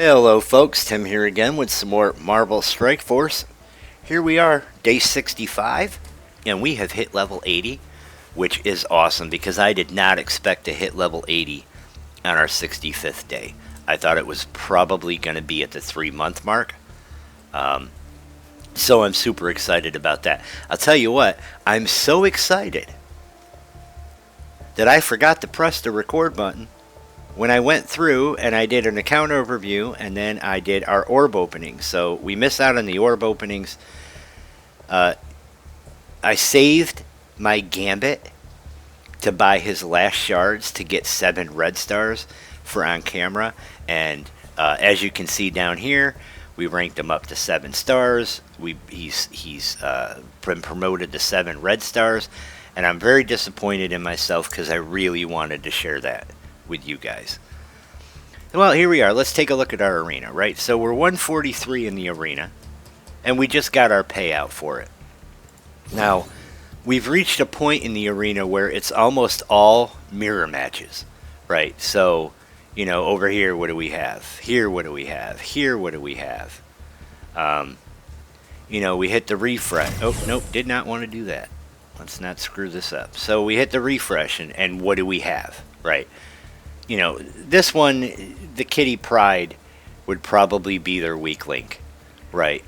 Hello folks, Tim here again with some more Marvel Strike Force. Here we are, day 65, and we have hit level 80, which is awesome because I did not expect to hit level 80 on our 65th day. I thought it was probably going to be at the 3-month mark. So I'm super excited about that. I'll tell you what, I'm so excited that I forgot to press the record button when I went through and I did an account overview and then I did our orb openings. So we missed out on the orb openings. I saved my Gambit to buy his last shards to get 7 red stars for on camera. And as you can see down here, we ranked him up to 7 stars. He's been promoted to 7 red stars. And I'm very disappointed in myself because I really wanted to share that with you guys. Well, here we are. Let's take a look at our arena, right? So we're 143 in the arena, and we just got our payout for it. Now, we've reached a point in the arena where it's almost all mirror matches, right? So, you know, over here, what do we have? Here, what do we have? Here, what do we have? You know, we hit the refresh. Oh, nope, did not want to do that. Let's not screw this up. So we hit the refresh, and what do we have, right? You know, this one, the Kitty Pride would probably be their weak link, right?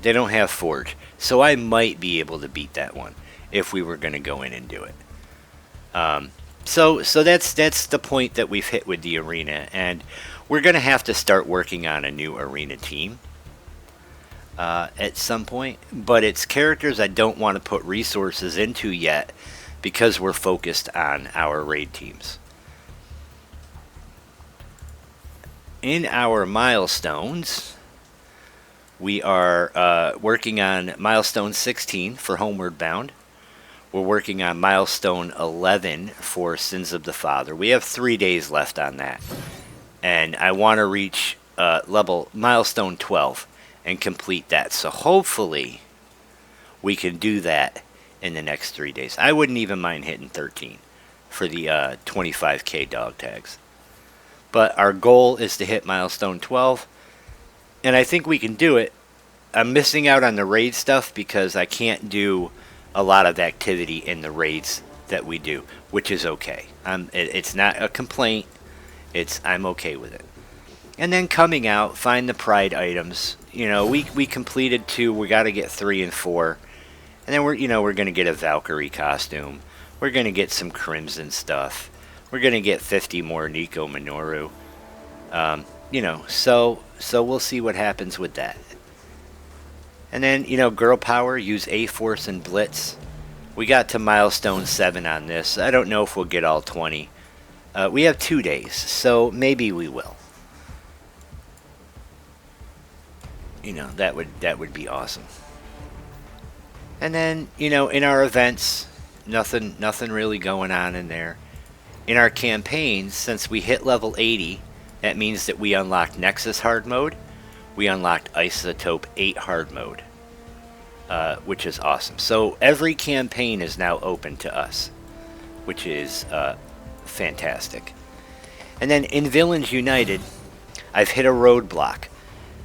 They don't have Forge, so I might be able to beat that one if we were going to go in and do it. So that's the point that we've hit with the arena, and we're going to have to start working on a new arena team at some point. But it's characters I don't want to put resources into yet because we're focused on our raid teams. In our milestones, we are working on milestone 16 for Homeward Bound. We're working on milestone 11 for Sins of the Father. We have 3 days left on that. And I want to reach milestone 12 and complete that. So hopefully we can do that in the next 3 days. I wouldn't even mind hitting 13 for the 25k dog tags. But our goal is to hit milestone 12, and I think we can do it. I'm missing out on the raid stuff because I can't do a lot of activity in the raids that we do, which is okay. It's not a complaint. I'm okay with it. And then coming out, find the pride items. You know, we completed 2. We got to get 3 and 4. And then we're going to get a Valkyrie costume. We're going to get some Crimson stuff. We're going to get 50 more Nico Minoru. You know, so we'll see what happens with that. And then, you know, Girl Power, use A-Force and Blitz. We got to milestone 7 on this. I don't know if we'll get all 20. We have 2 days, so maybe we will. You know, that would be awesome. And then, you know, in our events, nothing really going on in there. In our campaigns, since we hit level 80, that means that we unlocked Nexus hard mode. We unlocked Isotope 8 hard mode, which is awesome. So every campaign is now open to us, which is fantastic. And then in Villains United, I've hit a roadblock.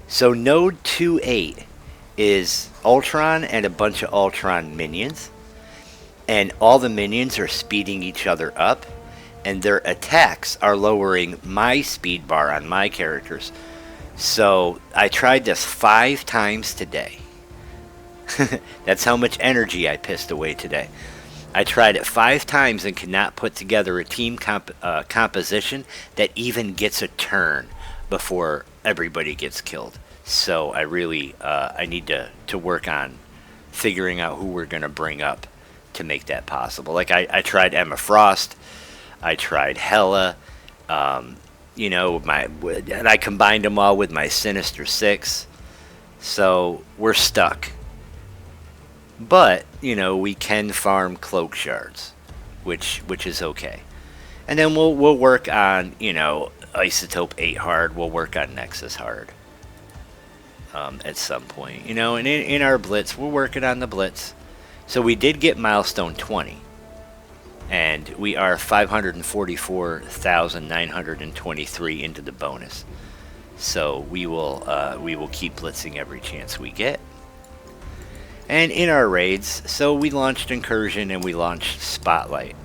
So Node 2.8 is Ultron and a bunch of Ultron minions, and all the minions are speeding each other up, and their attacks are lowering my speed bar on my characters. So I tried this 5 times today. That's how much energy I pissed away today. I tried it 5 times and could not put together a team composition that even gets a turn before everybody gets killed. So I really I need to work on figuring out who we're going to bring up to make that possible. Like I tried Emma Frost. I tried Hela, you know, and I combined them all with my Sinister Six, so we're stuck. But you know, we can farm cloak shards, which is okay. And then we'll work on, you know, Isotope 8 hard. We'll work on Nexus hard at some point, you know. And in our blitz, we're working on the blitz. So we did get milestone 20. and we are 544,923 into the bonus. So we will keep blitzing every chance we get. And in our raids, so we launched Incursion and we launched Spotlight.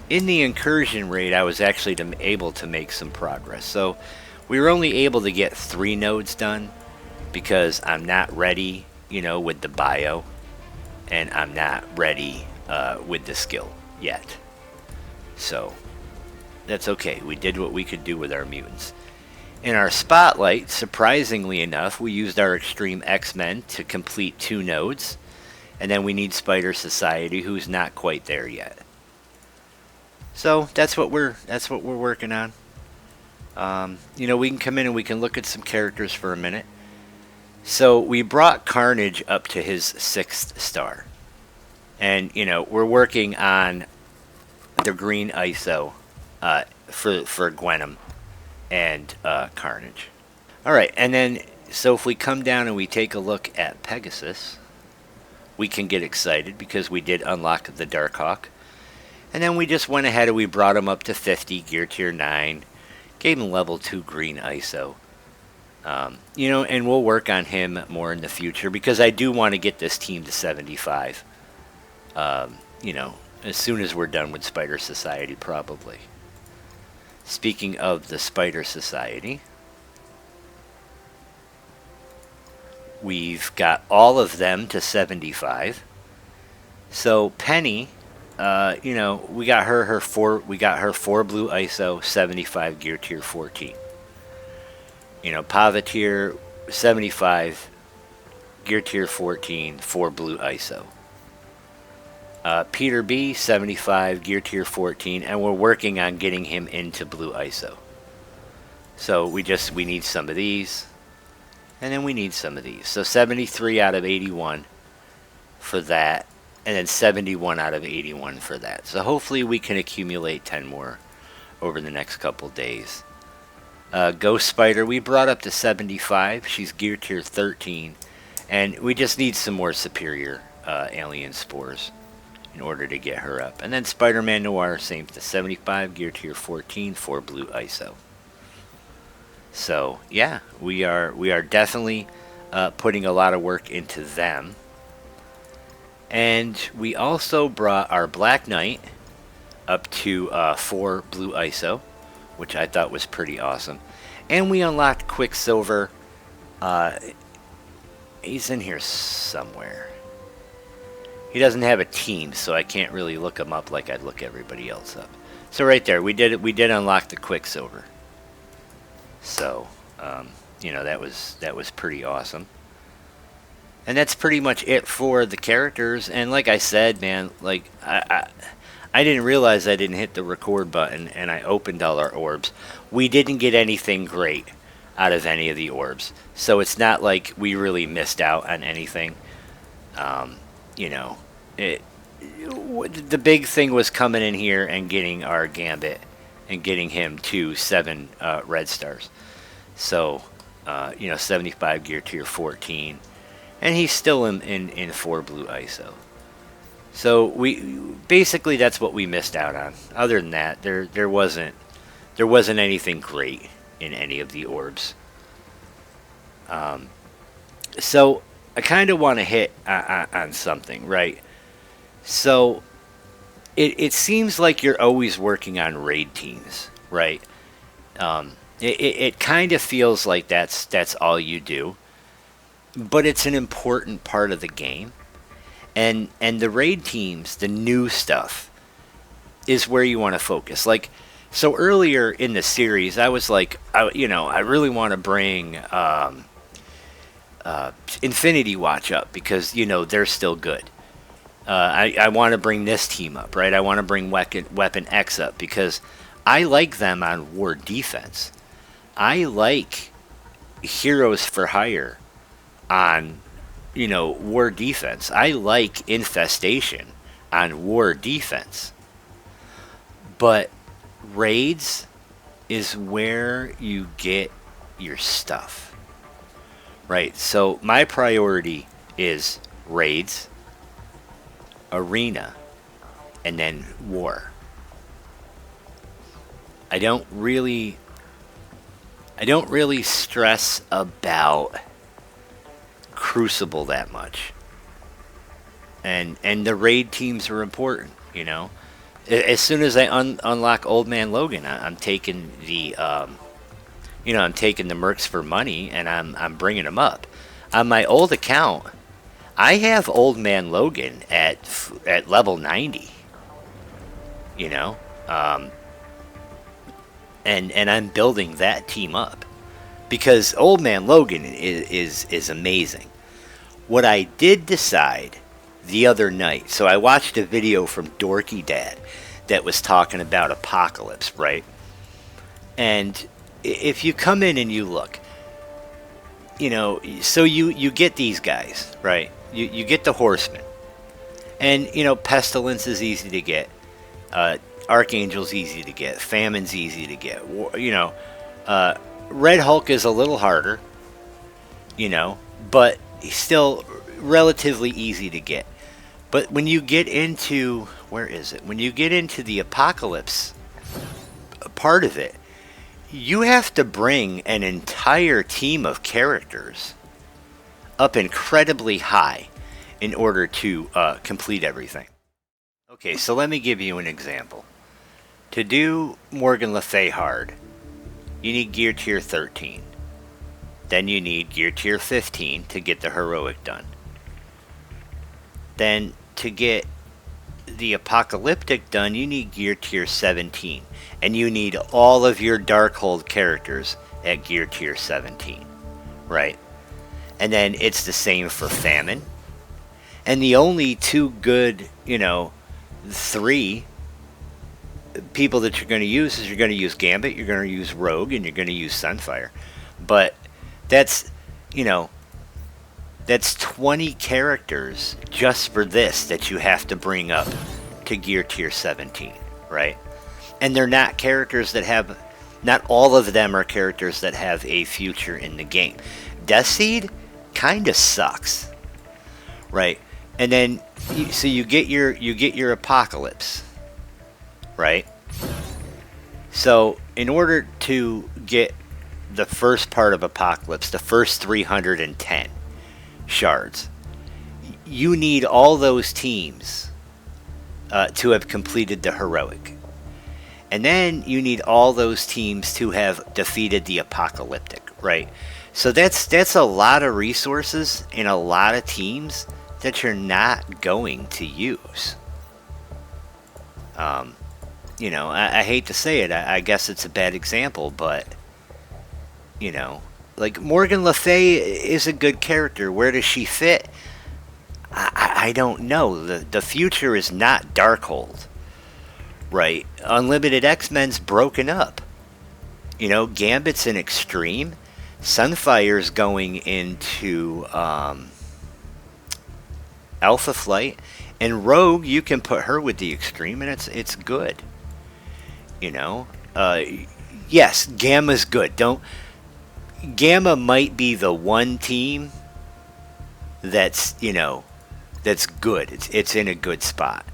In the Incursion raid, I was actually able to make some progress. So we were only able to get 3 nodes done because I'm not ready, with the bio, and I'm not ready with the skill yet. So that's okay. We did what we could do with our mutants. In our Spotlight, surprisingly enough, we used our Extreme X-Men to complete 2 nodes, and then we need Spider Society, who's not quite there yet. So that's what we're working on. We can come in and we can look at some characters for a minute. So we brought Carnage up to his 6th star, and we're working on the green ISO for Gwenom and Carnage. All right, and then so if we come down and we take a look at Pegasus, we can get excited because we did unlock the Darkhawk. And then we just went ahead and we brought him up to 50, gear tier 9, gave him level 2 green ISO. And we'll work on him more in the future because I do want to get this team to 75. As soon as we're done with Spider Society, probably. Speaking of the Spider Society, we've got all of them to 75. So Penny, we got her 4 blue ISO, 75 gear tier 14. Pavatir 75 gear tier 14, 4 blue ISO. Peter B, 75 gear tier 14, and we're working on getting him into blue ISO. So we need some of these, and then we need some of these. So 73 out of 81 for that, and then 71 out of 81 for that. So hopefully we can accumulate 10 more over the next couple days. Ghost Spider, we brought up to 75. She's gear tier 13, and we just need some more superior alien spores in order to get her up. And then Spider-Man Noir, same to 75, gear tier 14, 4 blue ISO. So yeah, we are definitely putting a lot of work into them. And we also brought our Black Knight up to 4 blue ISO, which I thought was pretty awesome. And we unlocked Quicksilver. He's in here somewhere. He doesn't have a team, so I can't really look him up like I'd look everybody else up. So right there, we did unlock the Quicksilver. So, that was pretty awesome. And that's pretty much it for the characters. And like I said, man, like I didn't realize I didn't hit the record button, and I opened all our orbs. We didn't get anything great out of any of the orbs, so it's not like we really missed out on anything. The big thing was coming in here and getting our Gambit and getting him to 7 red stars. So, 75 gear tier 14, and he's still in 4 blue ISO. So basically that's what we missed out on. Other than that, there wasn't anything great in any of the orbs. So I kind of want to hit on something, right? So it seems like you're always working on raid teams, right? It kind of feels like that's all you do, but it's an important part of the game. And the raid teams, the new stuff, is where you want to focus. Like, so earlier in the series, I was like, I really want to bring Infinity Watch up because, they're still good. I want to bring this team up, right? I want to bring Weapon X up because I like them on War Defense. I like Heroes for Hire on War Defense. I like Infestation on War Defense. But raids is where you get your stuff. Right? So my priority is raids, arena, and then war. I don't really stress about Crucible that much. And the raid teams are important, you know. As soon as I unlock Old Man Logan, I'm taking the I'm taking the mercs for money, and I'm bringing them up. On my old account, I have Old Man Logan at level 90. You know, and I'm building that team up because Old Man Logan is amazing. What I did decide the other night, so I watched a video from Dorky Dad that was talking about Apocalypse, right? And if you come in and you look, you know, so you get these guys, right? You get the Horsemen, and you know, Pestilence is easy to get, Archangel's easy to get, Famine's easy to get. You know, Red Hulk is a little harder, you know, but he's still relatively easy to get. But when you get into, where is it? When you get into the Apocalypse part of it, you have to bring an entire team of characters up incredibly high in order to complete everything. Okay, so let me give you an example. To do Morgan Le Fay hard, you need gear tier 13. Then you need gear tier 15 to get the heroic done. Then to get the apocalyptic done, you need gear tier 17. And you need all of your Darkhold characters at gear tier 17. Right? And then it's the same for Famine. And the only two good, you know, three people that you're going to use is you're going to use Gambit, you're going to use Rogue, and you're going to use Sunfire. But that's, you know, that's 20 characters just for this that you have to bring up to gear tier 17, right? And they're not characters that have, not all of them are characters that have a future in the game. Deathseed kind of sucks, right? And then, so you get your Apocalypse, right? So in order to get the first part of Apocalypse, the first 310 shards, you need all those teams to have completed the heroic. And then you need all those teams to have defeated the apocalyptic, right? So that's a lot of resources and a lot of teams that you're not going to use. You know, I hate to say it. I guess it's a bad example, but, you know, like Morgan Le Fay is a good character. Where does she fit? I don't know. The future is not Darkhold, right? Unlimited X-Men's broken up. You know, Gambit's in Extreme. Sunfire's going into Alpha Flight. And Rogue, you can put her with the Extreme, and it's good. You know? Yes, Gamma's good. Gamma might be the one team that's, you know, that's good. It's in a good spot.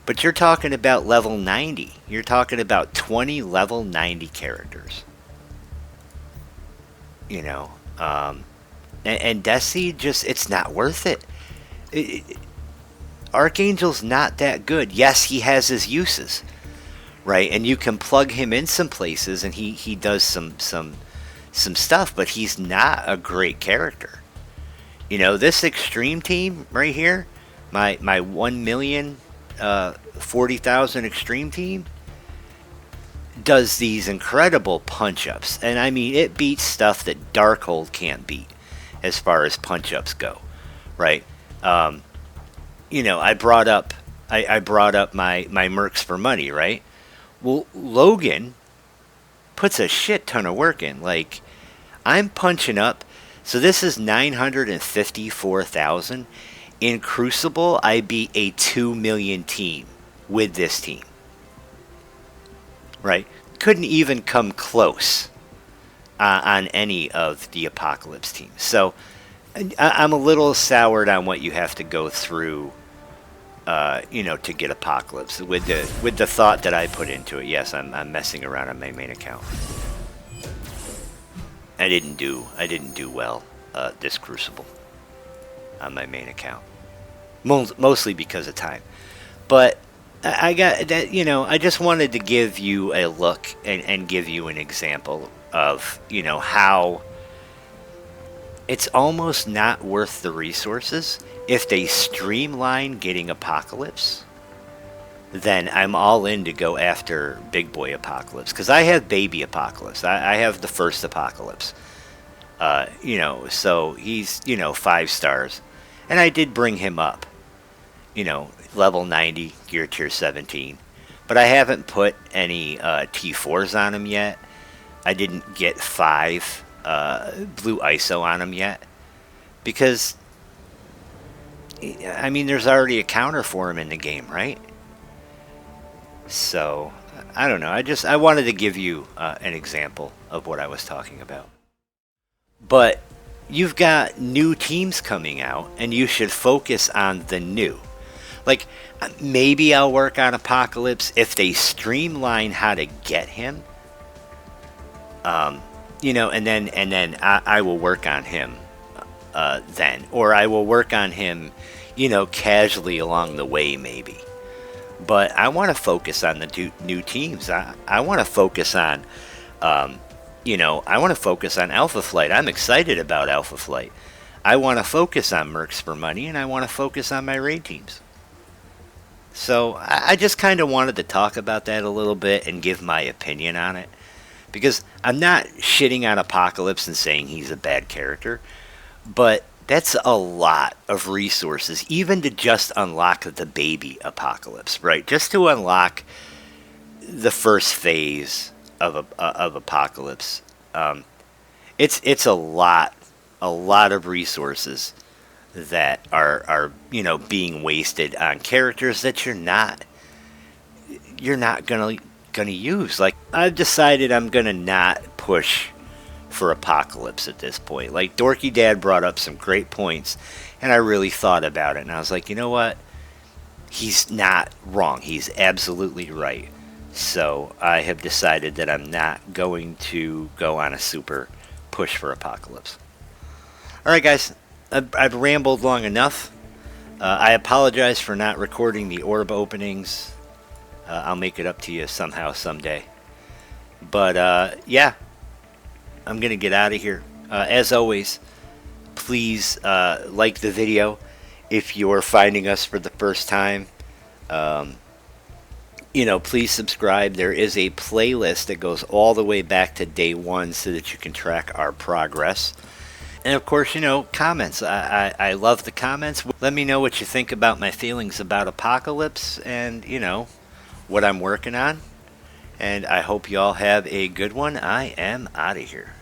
But you're talking about level 90. You're talking about 20 level 90 characters. You know, and Deathseed just, it's not worth it. Archangel's not that good. Yes, he has his uses, right? And you can plug him in some places, and he does some stuff, but he's not a great character. You know, this Extreme team right here, my 1,040,000 Extreme team, does these incredible punch-ups. And I mean, it beats stuff that Darkhold can't beat as far as punch-ups go, right? You know, I brought up my mercs for money, right? Well, Logan puts a shit ton of work in. Like, I'm punching up. So this is 954,000. In Crucible, I beat a 2 million team with this team. Right? Couldn't even come close on any of the Apocalypse teams. So I'm a little soured on what you have to go through to get Apocalypse with the thought that I put into it. Yes, I'm messing around on my main account. I didn't do well this Crucible on my main account, mostly because of time. But I got that. I just wanted to give you a look and give you an example of how it's almost not worth the resources. If they streamline getting Apocalypse, then I'm all in to go after Big Boy Apocalypse, because I have Baby Apocalypse. I have the first Apocalypse. So he's 5 stars, and I did bring him up. Level 90, gear tier 17, but I haven't put any T4s on him yet. I didn't get 5 blue ISO on him yet, because there's already a counter for him in the game, right? So I don't know. I wanted to give you an example of what I was talking about. But you've got new teams coming out, and you should focus on the new. Like, maybe I'll work on Apocalypse if they streamline how to get him. And then I will work on him then. Or I will work on him, casually along the way, maybe. But I want to focus on the new teams. I want to focus on, I want to focus on Alpha Flight. I'm excited about Alpha Flight. I want to focus on Mercs for Money, and I want to focus on my raid teams. So I just kind of wanted to talk about that a little bit and give my opinion on it. Because I'm not shitting on Apocalypse and saying he's a bad character, but that's a lot of resources, even to just unlock the Baby Apocalypse, right? Just to unlock the first phase of Apocalypse. It's a lot of resources that are being wasted on characters that you're not gonna use. Like, I've decided I'm gonna not push for Apocalypse at this point. Like, Dorky Dad brought up some great points, and I really thought about it, and I was like, you know what? He's not wrong. He's absolutely right. So I have decided that I'm not going to go on a super push for Apocalypse. Alright guys, I've rambled long enough. I apologize for not recording the orb openings. I'll make it up to you somehow, someday. But yeah, I'm going to get out of here. As always, please like the video if you're finding us for the first time. Please subscribe. There is a playlist that goes all the way back to day 1 so that you can track our progress. And of course, comments. I love the comments. Let me know what you think about my feelings about Apocalypse and, what I'm working on. And I hope you all have a good one. I am out of here.